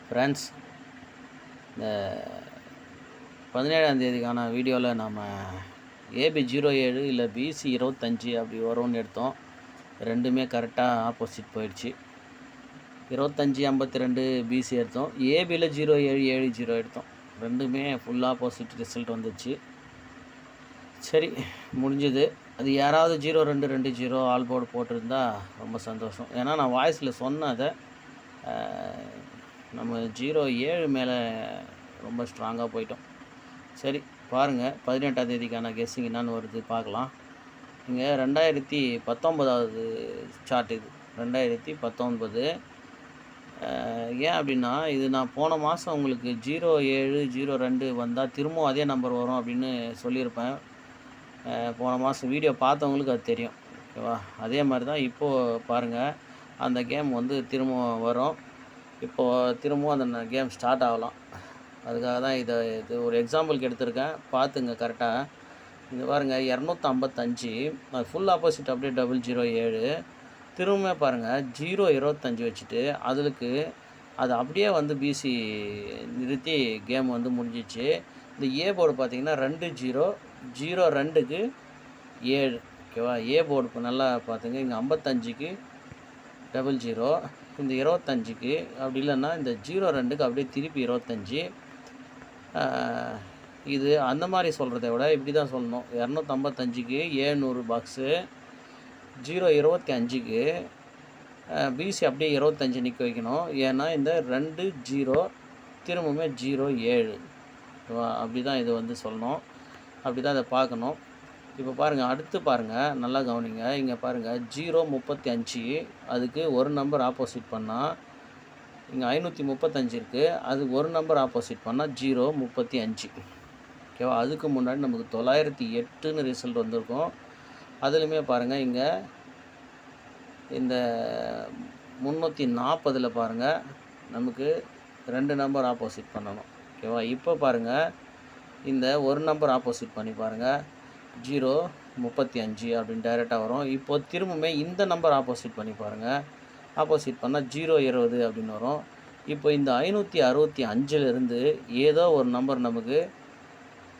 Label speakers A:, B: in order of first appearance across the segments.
A: Friends, இந்த 17ஆம் தேதிக்கான வீடியோவில் நம்ம ஏபி 07 இல்லை பிசி 25 அப்படி வரும்னு எடுத்தோம். ரெண்டுமே கரெக்டாக ஆப்போசிட் போயிடுச்சு. 2552 பிசி எடுத்தோம். ஏபியில் 0770 எடுத்தோம். ரெண்டுமே ஃபுல் ஆப்போசிட் ரிசல்ட் வந்துச்சு. சரி, முடிஞ்சது. அது யாராவது 0220 ஆல் போர்டு போட்டிருந்தா ரொம்ப சந்தோஷம். ஏன்னா நான் வாய்ஸில் சொன்னதை நம்ம 07 மேலே ரொம்ப ஸ்ட்ராங்காக போயிட்டோம். சரி, பாருங்கள் 18ஆம் தேதிக்கான கெஸ்ஸிங் என்னன்னு வருது பார்க்கலாம். இங்கே 2019 சார்ட் இது 2019. ஏன் அப்படின்னா, இது நான் போன மாதம் உங்களுக்கு 0702 வந்தால் திரும்பவும் அதே நம்பர் வரும் அப்படின்னு சொல்லியிருப்பேன். போன மாதம் வீடியோ பார்த்தவங்களுக்கு அது தெரியும். ஓகேவா? அதே மாதிரி தான் இப்போது பாருங்கள், அந்த கேம் வந்து திரும்பவும் வரும். இப்போது திரும்பவும் அந்த கேம் ஸ்டார்ட் ஆகலாம். அதுக்காக தான் இது ஒரு எக்ஸாம்பிளுக்கு எடுத்திருக்கேன். பார்த்துங்க கரெக்டாக. இது பாருங்கள் 255 ஃபுல் ஆப்போசிட் அப்படியே 007. திரும்ப பாருங்கள் 025 வச்சுட்டு அதுக்கு அது அப்படியே வந்து பிசி நிறுத்தி கேம் வந்து முடிஞ்சிச்சு. இந்த ஏ போர்டு பார்த்தீங்கன்னா 2002க்கு 7. ஓகேவா? ஏ போர்டு இப்போ நல்லா பார்த்துங்க. இங்கே 55க்கு 00, இந்த 25க்கு அப்படி இல்லைன்னா இந்த 02க்கு அப்படியே திருப்பி 25. இது அந்த மாதிரி சொல்கிறத விட இப்படி தான் சொல்லணும். 255க்கு 700 பாக்ஸு, 025க்கு பிசி அப்படியே 25 நிற்க வைக்கணும். ஏன்னா இந்த 20 திரும்பவுமே 07. அப்படி தான் இது வந்து சொல்லணும். அப்படி தான் இதை பார்க்கணும். இப்போ பாருங்கள், அடுத்து பாருங்கள், நல்லா கவனிங்க. இங்கே பாருங்கள் 035 அதுக்கு ஒரு நம்பர் ஆப்போசிட் பண்ணால் இங்கே 535 இருக்குது. அது ஒரு நம்பர் ஆப்போசிட் பண்ணால் 035. ஓகேவா? அதுக்கு முன்னாடி நமக்கு 908ன்னு ரிசல்ட் வந்திருக்கும். அதுலேயுமே பாருங்கள், இங்கே இந்த 340 பாருங்கள், நமக்கு 2 நம்பர் ஆப்போசிட் பண்ணணும். ஓகேவா? இப்போ பாருங்கள், இந்த ஒரு நம்பர் ஆப்போசிட் பண்ணி பாருங்கள், 035 அப்படின்னு டைரெக்டாக வரும். இப்போது திரும்பவுமே இந்த நம்பர் ஆப்போசிட் பண்ணி பாருங்கள். ஆப்போசிட் பண்ணால் 020 அப்படின்னு வரும். இப்போ இந்த 565லேருந்து ஏதோ ஒரு நம்பர் நமக்கு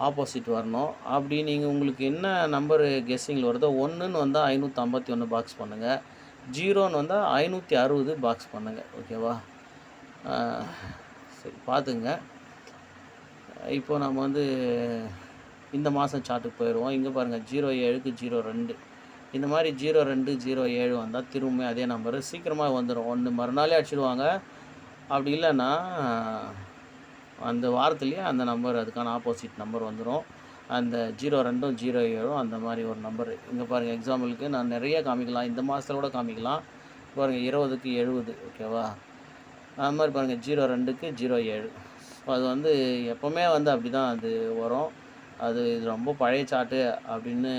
A: ஆப்போசிட் வரணும். அப்படி நீங்கள் உங்களுக்கு என்ன நம்பரு கெஸ்ஸிங்கில் வருதோ, 1ன்னு வந்தால் 551 பாக்ஸ் பண்ணுங்கள், 0ன்னு வந்தால் 560 பாக்ஸ் பண்ணுங்கள். ஓகேவா? சரி, பார்த்துங்க. இப்போ நம்ம வந்து இந்த மாதம் சார்ட்டுக்கு போயிடுவோம். இங்கே பாருங்கள் 07க்கு 02. இந்த மாதிரி 02 07 வந்தால் திரும்பவுமே அதே நம்பரு சீக்கிரமாக வந்துடும். ஒன்று மறுநாளே அடிச்சிடுவாங்க. அப்படி இல்லைன்னா அந்த வாரத்துலேயே அந்த நம்பர் அதுக்கான ஆப்போசிட் நம்பர் வந்துடும். அந்த 02ம் 07ம் அந்த மாதிரி ஒரு நம்பர். இங்கே பாருங்கள், எக்ஸாம்பிளுக்கு நான் நிறைய காமிக்கலாம். இந்த மாதத்தில் கூட காமிக்கலாம். பாருங்கள் 20க்கு 70. ஓகேவா? அது மாதிரி பாருங்கள் 02க்கு 07. அது வந்து எப்போவுமே வந்து அப்படி தான் அது வரும். இது ரொம்ப பழைய சார்ட்டு அப்படின்னு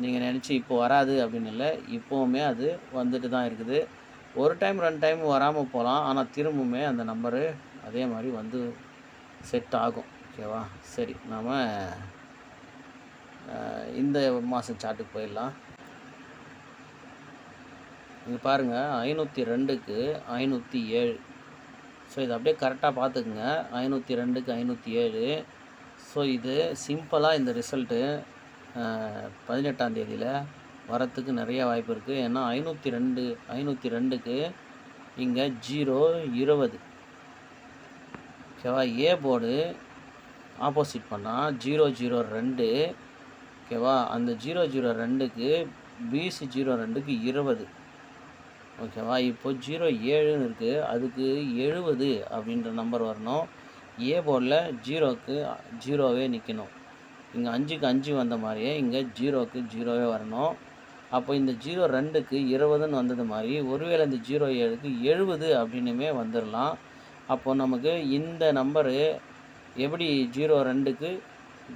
A: நீங்கள் நினச்சி இப்போ வராது அப்படின்னு இல்லை. இப்போவுமே அது வந்துட்டு தான் இருக்குது. ஒரு டைம் 2 டைம் வராமல் போகலாம். ஆனால் திரும்பவுமே அந்த நம்பரு அதே மாதிரி வந்து செட் ஆகும். ஓகேவா? சரி, நாம் இந்த மாதம் சார்ட்டுக்கு போயிடலாம். இங்கே பாருங்கள் 502க்கு 507. ஸோ இது அப்படியே கரெக்டாக பார்த்துக்குங்க. 502க்கு 507. ஸோ இது சிம்பிளாக இந்த ரிசல்ட்டு 18ஆம் தேதியில் வரத்துக்கு நிறைய வாய்ப்பு இருக்குது. ஏன்னா 502க்கு இங்கே 020. ஓகேவா? ஏ போர்டு ஆப்போசிட் பண்ணால் 002. ஓகேவா? அந்த 002க்கு பிசி 02க்கு 20. ஓகேவா? இப்போ 07ன்னு இருக்குது. அதுக்கு 70 அப்படின்ற நம்பர் வரணும். ஏ போர்டில் 0க்கு 0வே நிற்கணும். இங்கே 5க்கு 5 வந்த மாதிரியே இங்கே 0க்கு 0வே வரணும். அப்போ இந்த 02க்கு 20ன்னு வந்தது மாதிரி ஒருவேளை இந்த 07க்கு 70 அப்படின்னுமே வந்துடலாம். அப்போ நமக்கு இந்த நம்பரு எப்படி 02க்கு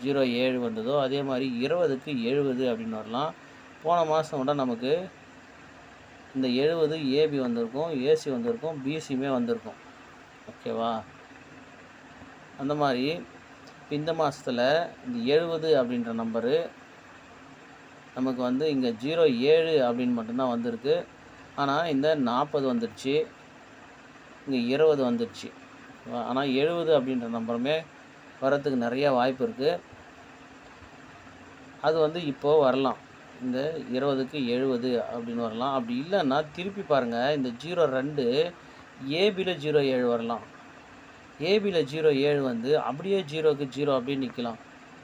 A: 07 வந்ததோ அதே மாதிரி 20க்கு 70 அப்படின்னு வரலாம். போன மாதம் கூட நமக்கு இந்த 70 ஏபி வந்திருக்கும், ஏசி வந்திருக்கும், பிசியுமே வந்திருக்கும். ஓகேவா? அந்த மாதிரி இந்த மாதத்தில் இந்த 70 அப்படின்ற நம்பரு நமக்கு வந்து இங்கே 07 அப்படின்னு மட்டும்தான் வந்திருக்கு. ஆனால் இந்த 40 வந்துடுச்சு. இங்கே 20 வந்துடுச்சு. ஆனால் 70 அப்படின்ற நம்பருமே வரத்துக்கு நிறையா வாய்ப்பு இருக்குது. அது வந்து இப்போது வரலாம். இந்த 20க்கு 70 அப்படின்னு வரலாம். அப்படி இல்லைன்னா திருப்பி பாருங்கள், இந்த 02 ஏபியில் 07 வரலாம். ஏபியில் 07 வந்து அப்படியே 0க்கு 0 அப்படியே நிற்கலாம்.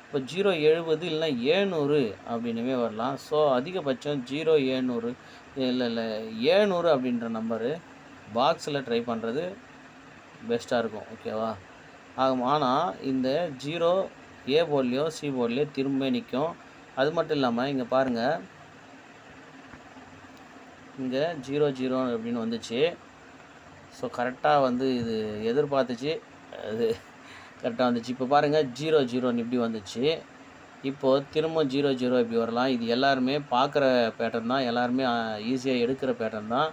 A: இப்போ 070 இல்லைனா 700 அப்படின்னுமே வரலாம். ஸோ அதிகபட்சம் 0700 இல்லை 700 அப்படின்ற நம்பரு பாக்ஸில் ட்ரை பண்ணுறது பெஸ்ட்டாக இருக்கும். ஓகேவா? ஆனால் இந்த 0 ஏ போர்ட்லேயோ சி போர்ட்லேயோ திரும்ப நிற்கும். அது மட்டும் இல்லாமல் இங்கே பாருங்கள், இங்கே 00 அப்படின்னு வந்துச்சு. ஸோ கரெக்டாக வந்து இது எதிர்பார்த்துச்சு, அது கரெக்டாக வந்துச்சு. இப்போ பாருங்கள் 00 இப்படி வந்துச்சு. இப்போது திரும்ப 00 இப்படி வரலாம். இது எல்லாருமே பார்க்குற பேட்டர்ன் தான், எல்லாருமே ஈஸியாக எடுக்கிற பேட்டர்ன் தான்.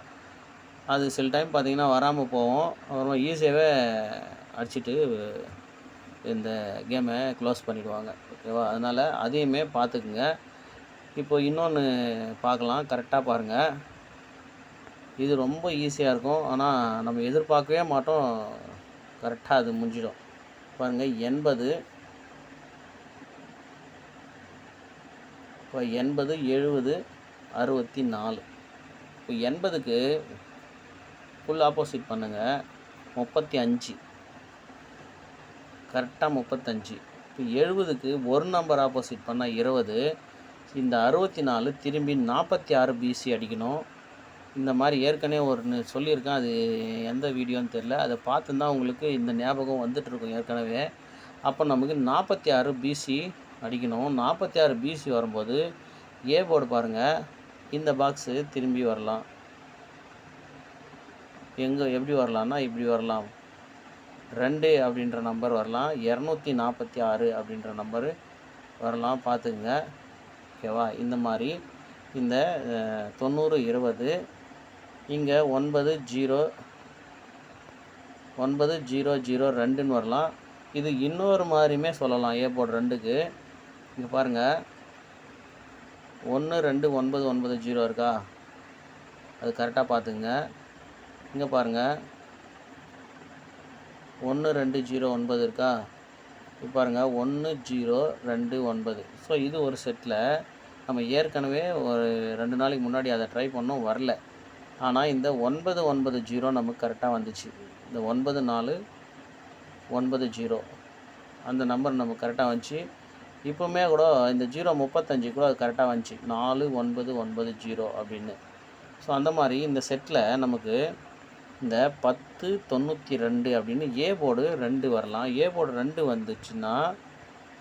A: அது சில டைம் பார்த்திங்கன்னா வராமல் போகும், அப்புறமா ஈஸியாகவே அடிச்சுட்டு இந்த கேமை க்ளோஸ் பண்ணிவிடுவாங்க. ஓகேவா? அதனால் அதையுமே பார்த்துக்குங்க. இப்போ இன்னொன்று பார்க்கலாம், கரெக்டாக பாருங்கள். இது ரொம்ப ஈஸியாக இருக்கும், ஆனால் நம்ம எதிர்பார்க்கவே மாட்டோம், கரெக்டாக அது முடிஞ்சிடும். பாருங்கள் 80, இப்போ 80, 70, 64. இப்போ 80க்கு ஃபுல் ஆப்போசிட் பண்ணுங்கள், 35, கரெக்டாக 35. இப்போ 70க்கு ஒரு நம்பர் ஆப்போசிட் பண்ணால் 20. இந்த 64 திரும்பி 46 பிசி அடிக்கணும். இந்த மாதிரி ஏற்கனவே ஒன்று சொல்லியிருக்கேன், அது எந்த வீடியோன்னு தெரில, அதை பார்த்து தான் உங்களுக்கு இந்த ஞாபகம் வந்துட்டுருக்கும் ஏற்கனவே. அப்போ நமக்கு 46 பிசி அடிக்கணும். 46 பிசி வரும்போது ஏ போர்டு பாருங்கள், இந்த பாக்ஸு திரும்பி வரலாம். எப்படி வரலான்னா இப்படி வரலாம். 2 அப்படின்ற நம்பர் வரலாம், 246 அப்படின்ற நம்பரு வரலாம், பார்த்துக்குங்க. ஓகேவா? இந்த மாதிரி இந்த 90, 20 இங்கே 9002ன்னு வரலாம். இது இன்னொரு மாதிரியுமே சொல்லலாம் ஏ போர்டு 2க்கு. இங்கே பாருங்கள் 129990 இருக்கா, அது கரெக்டாக பார்த்துக்குங்க. இங்கே பாருங்கள் 1209 இருக்கா, இப்போ பாருங்கள் 1029. ஸோ இது ஒரு செட்டில் நம்ம ஏற்கனவே ஒரு 2 நாளைக்கு முன்னாடி அதை ட்ரை பண்ணோம், வரல. ஆனால் இந்த 990 நமக்கு கரெக்டாக வந்துச்சு. இந்த 9490 அந்த நம்பர் நமக்கு கரெக்டாக வந்துச்சு. இப்போவுமே கூட இந்த 035 கூட அது கரெக்டாக வந்துச்சு, 4990 அப்படின்னு. ஸோ அந்த மாதிரி இந்த செட்டில் நமக்கு இந்த 1092 அப்படின்னு ஏ போர்டு 2 வரலாம். ஏ போர்டு 2 வந்துச்சுன்னா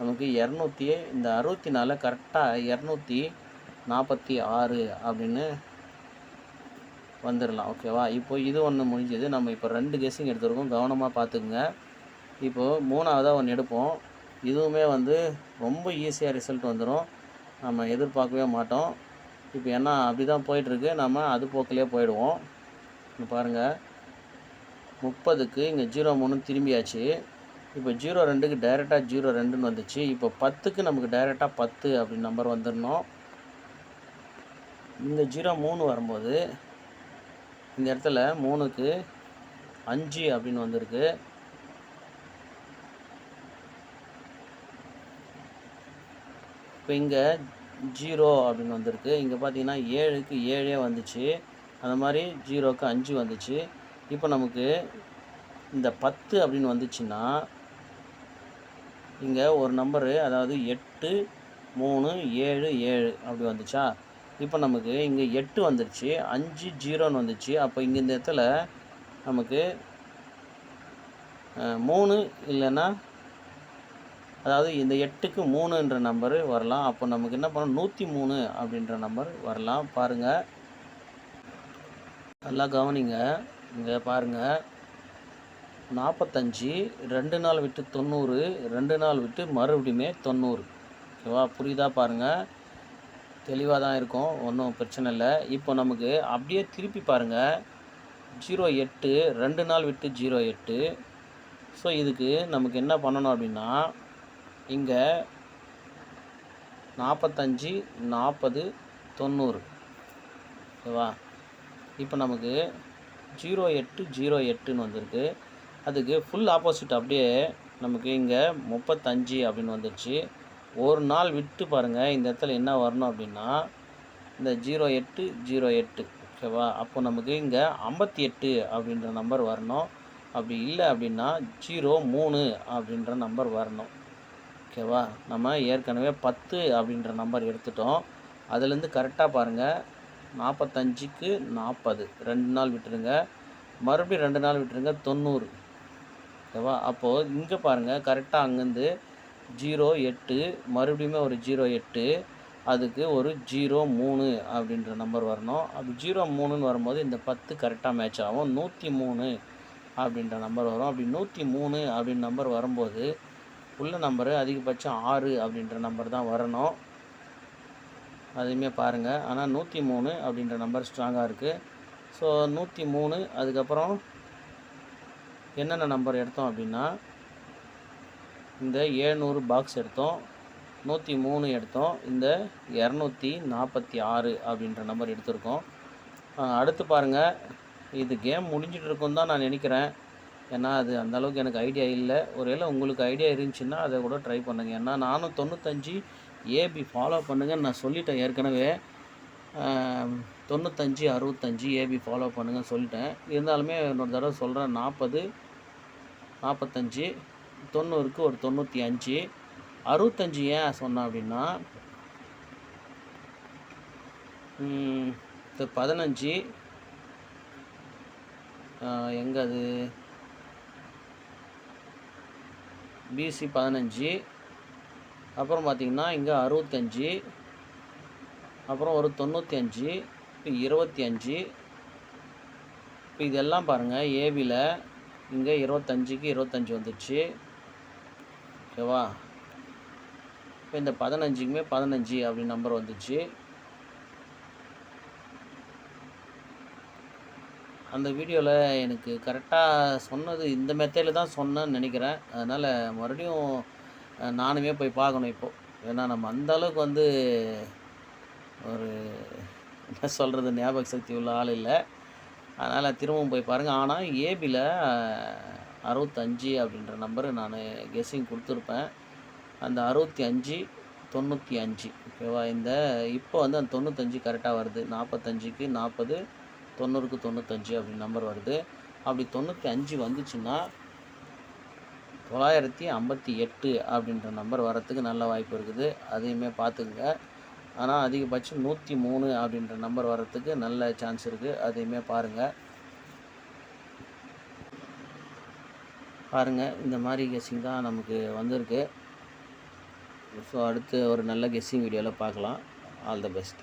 A: நமக்கு 200, இந்த 64 கரெக்டாக 246 அப்படின்னு வந்துடலாம். ஓகேவா? இப்போது இது ஒன்று முடிஞ்சது. நம்ம இப்போ 2 கெஸ்ஸிங் எடுத்துருக்கோம், கவனமாக பார்த்துக்குங்க. இப்போது 3ஆவதாக ஒன்று எடுப்போம். இதுவுமே வந்து ரொம்ப ஈஸியாக ரிசல்ட் வந்துடும், நம்ம எதிர்பார்க்கவே மாட்டோம். இப்போ ஏன்னா அப்படி தான் போயிட்டுருக்கு, நம்ம அது போக்கிலே போயிடுவோம். இப்போ பாருங்கள் 30க்கு இங்கே 03 திரும்பியாச்சு. இப்போ 02க்கு டைரெக்டாக 02ன்னு வந்துச்சு. இப்போ 10க்கு நமக்கு டைரெக்டாக 10 அப்படின்னு நம்பர் வந்துடணும். இந்த 03 வரும்போது இந்த இடத்துல 3க்கு 5 அப்படின்னு வந்திருக்கு. இப்போ இங்கே 0 அப்படின்னு வந்திருக்கு. இங்கே பார்த்தீங்கன்னா 7க்கு 7 வந்துச்சு, அந்த மாதிரி 0க்கு 5 வந்துச்சு. இப்போ நமக்கு இந்த 10 அப்படின்னு வந்துச்சுன்னா இங்கே ஒரு நம்பரு, அதாவது 8 3 7 7 அப்படி வந்துச்சா. இப்போ நமக்கு இங்கே 8 வந்துடுச்சு, 5 0ன்னு வந்துச்சு. அப்போ இங்கே இந்த இடத்துல நமக்கு 3 இல்லைன்னா, அதாவது இந்த 8க்கு 3ன்ற நம்பரு வரலாம். அப்போ நமக்கு என்ன பண்ணணும், 103 அப்படின்ற நம்பர் வரலாம். பாருங்கள், நல்லா கவனிங்க. இங்கே பாருங்கள் 45 2 நாள் விட்டு 90, 2 நாள் விட்டு மறுபடியுமே 90. ஓகேவா? புரியுதா? பாருங்கள், தெளிவாக தான் இருக்கும், ஒன்றும் பிரச்சனை இல்லை. இப்போ நமக்கு அப்படியே திருப்பி பாருங்கள் 08 2 நாள் விட்டு 08. ஸோ இதுக்கு நமக்கு என்ன பண்ணணும் அப்படின்னா, இங்கே 45 40 90. ஓகேவா? இப்போ நமக்கு 0808ன்னு வந்திருக்கு. அதுக்கு ஃபுல் ஆப்போசிட் அப்படியே நமக்கு இங்கே 35 அப்படின்னு வந்துருச்சு. ஒரு நாள் விட்டு பாருங்கள், இந்த இடத்துல என்ன வரணும் அப்படின்னா, இந்த 0808 ஓகேவா? அப்போ நமக்கு இங்கே 58 அப்படின்ற நம்பர் வரணும். அப்படி இல்லை அப்படின்னா 03 அப்படின்ற நம்பர் வரணும். ஓகேவா? நம்ம ஏற்கனவே 10 அப்படின்ற நம்பர் எடுத்துட்டோம். அதுலேருந்து கரெக்டாக பாருங்கள், 45க்கு 40 2 நாள் விட்டுருங்க. மறுபடியும் 2 நாள் விட்டுருங்க, 90. ஓகேவா? அப்போது இங்கே பாருங்கள், கரெக்டாக அங்கேருந்து 08 மறுபடியுமே ஒரு 08, அதுக்கு ஒரு 03 அப்படின்ற நம்பர் வரணும். அப்படி 03ன்னு வரும்போது இந்த 10 கரெக்டாக மேட்ச் ஆகும். 103 அப்படின்ற நம்பர் வரும். அப்படி 103 அப்படின்ற நம்பர் வரும்போது உள்ள நம்பரு அதிகபட்சம் 6 அப்படின்ற நம்பர் தான் வரணும். அதையுமே பாருங்கள். ஆனால் 103 அப்படின்ற நம்பர் ஸ்ட்ராங்காக இருக்குது. ஸோ 103 அதுக்கப்புறம் என்னென்ன நம்பர் எடுத்தோம் அப்படின்னா, இந்த 700 பாக்ஸ் எடுத்தோம், 103 எடுத்தோம், இந்த 246 அப்படின்ற நம்பர் எடுத்திருக்கோம். அடுத்து பாருங்கள், இது கேம் முடிஞ்சிட்டு இருக்குன்னு தான் நான் நினைக்கிறேன். ஏன்னா அது அந்தளவுக்கு எனக்கு ஐடியா இல்லை. ஒருவேளை உங்களுக்கு ஐடியா இருந்துச்சுன்னா அதை கூட ட்ரை பண்ணுங்கள். ஏன்னா நானும் 95 ஏபி ஃபாலோ பண்ணுங்கன்னு நான் சொல்லிட்டேன் ஏற்கனவே. 95 65 ஏபி ஃபாலோ பண்ணுங்கன்னு சொல்லிட்டேன். இருந்தாலுமே இன்னொரு தடவை சொல்கிறேன். 40 45 90க்கு ஒரு 95 65 ஏன் சொன்னேன் அப்படின்னா, இது 15 எங்கே அது பிசி 15, அப்புறம் பார்த்திங்கன்னா இங்கே 65, அப்புறம் ஒரு 95, இப்போ 25. இப்போ இதெல்லாம் பாருங்கள், ஏபியில் இங்கே 25க்கு 25 வந்துடுச்சு. ஓகேவா? இப்போ இந்த 15க்குமே 15 அப்படின்னு நம்பர் வந்துச்சு. அந்த வீடியோவில் எனக்கு கரெக்டாக சொன்னது இந்த மெத்தடில் தான் சொன்னேன்னு நினைக்கிறேன். அதனால் மறுபடியும் நானுமே போய் பார்க்கணும் இப்போது. ஏன்னா நம்ம அந்தளவுக்கு வந்து ஒரு என்ன சொல்கிறது, ஞாபக சக்தி உள்ள ஆள் இல்லை. அதனால் திரும்பவும் போய் பாருங்கள். ஆனால் ஏபியில் 65 அப்படின்ற நம்பரு நான் கெஸ்ஸிங் கொடுத்துருப்பேன். அந்த 65 95 ஓகேவா? இந்த இப்போ வந்து அந்த 95 கரெக்டாக வருது. 45க்கு 40 90க்கு 95 அப்படின்னு நம்பர் வருது. அப்படி 95 வந்துச்சுன்னா 958 அப்படின்ற நம்பர் வரத்துக்கு நல்ல வாய்ப்பு இருக்குது. அதையுமே பார்த்துக்குங்க. ஆனால் அதிகபட்சம் 103 அப்படின்ற நம்பர் வரத்துக்கு நல்ல சான்ஸ் இருக்குது. அதையுமே பாருங்கள். இந்த மாதிரி கெஸ்ஸிங் தான் நமக்கு வந்திருக்கு. ஸோ அடுத்து ஒரு நல்ல கெஸ்ஸிங் வீடியோவில் பார்க்கலாம். All the best.